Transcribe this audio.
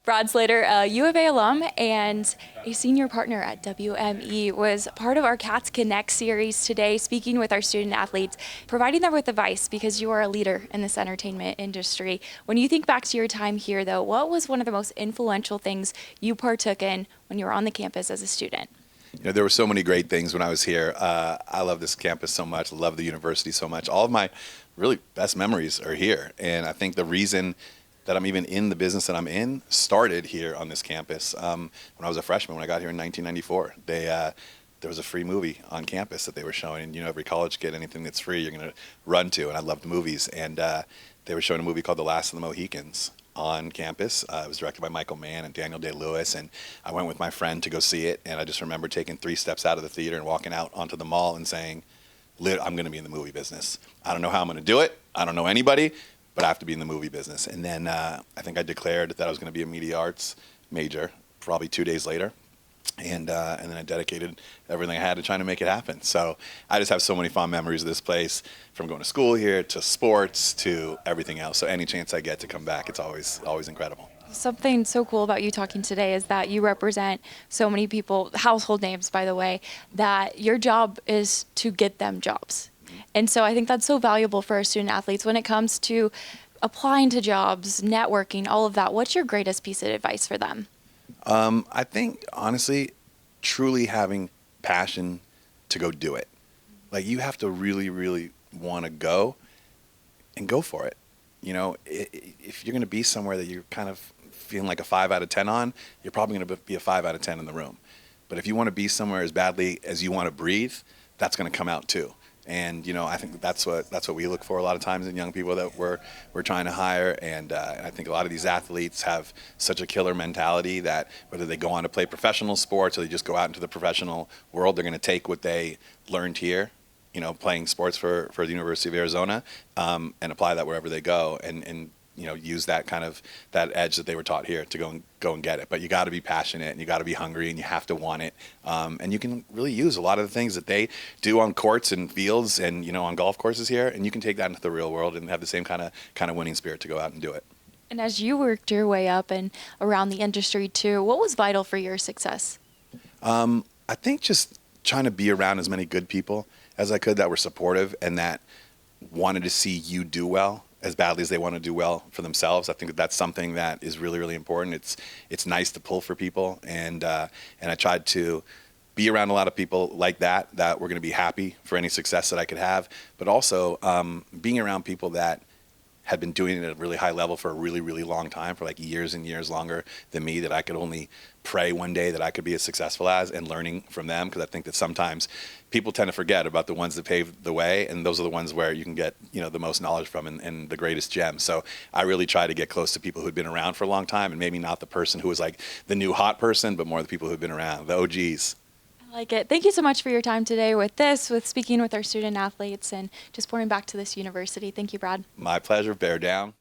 Brad Slater, a UofA alum and a senior partner at WME, was part of our Cats Connect series today, speaking with our student athletes, providing them with advice because you are a leader in this entertainment industry. When you think back to your time here, though, what was one of the most influential things you partook in when you were on the campus as a student? You know, there were so many great things when I was here. I love this campus so much, love the university so much. All of my really best memories are here. And I think the reason that I'm even in the business that I'm in started here on this campus. When I was a freshman, when I got here in 1994, there was a free movie on campus that they were showing. And, you know, every college kid, anything that's free, you're going to run to. And I loved movies. And they were showing a movie called The Last of the Mohicans on campus. It was directed by Michael Mann and Daniel Day-Lewis, and I went with my friend to go see it, and I just remember taking 3 steps out of the theater and walking out onto the mall and saying, I'm going to be in the movie business. I don't know how I'm going to do it. I don't know anybody, but I have to be in the movie business. And then I think I declared that I was going to be a media arts major probably 2 days later. And then I dedicated everything I had to trying to make it happen. So I just have so many fond memories of this place, from going to school here to sports to everything else. So any chance I get to come back, it's always incredible. Something so cool about you talking today is that you represent so many people, household names, by the way, that your job is to get them jobs. And so I think that's so valuable for our student athletes when it comes to applying to jobs, networking, all of that. What's your greatest piece of advice for them? I think, honestly, truly having passion to go do it. Like, you have to really, really want to go and go for it. You know, if you're going to be somewhere that you're kind of feeling like a 5 out of 10 on, you're probably going to be a 5 out of 10 in the room. But if you want to be somewhere as badly as you want to breathe, that's going to come out too. And, you know, I think that's what we look for a lot of times in young people that we're trying to hire. And I think a lot of these athletes have such a killer mentality that whether they go on to play professional sports or they just go out into the professional world, they're going to take what they learned here, you know, playing sports for the University of Arizona, and apply that wherever they go, and you know, use that kind of that edge that they were taught here to go and get it. But you got to be passionate, and you got to be hungry, and you have to want it. And you can really use a lot of the things that they do on courts and fields, and, you know, on golf courses here, and you can take that into the real world and have the same kind of winning spirit to go out and do it. And as you worked your way up and around the industry too, what was vital for your success? I think just trying to be around as many good people as I could that were supportive and that wanted to see you do well as badly as they want to do well for themselves. I think that that's something that is really, really important. It's nice to pull for people, and I tried to be around a lot of people like that were going to be happy for any success that I could have, but also being around people that had been doing it at a really high level for a really, really long time, for like years and years longer than me, that I could only pray one day that I could be as successful as, and learning from them, because I think that sometimes people tend to forget about the ones that paved the way, and those are the ones where you can get, you know, the most knowledge from and the greatest gems. So I really try to get close to people who'd been around for a long time, and maybe not the person who was like the new hot person, but more the people who've been around, the OGs. I like it. Thank you so much for your time today with speaking with our student athletes and just pouring back to this university. Thank you, Brad. My pleasure. Bear down.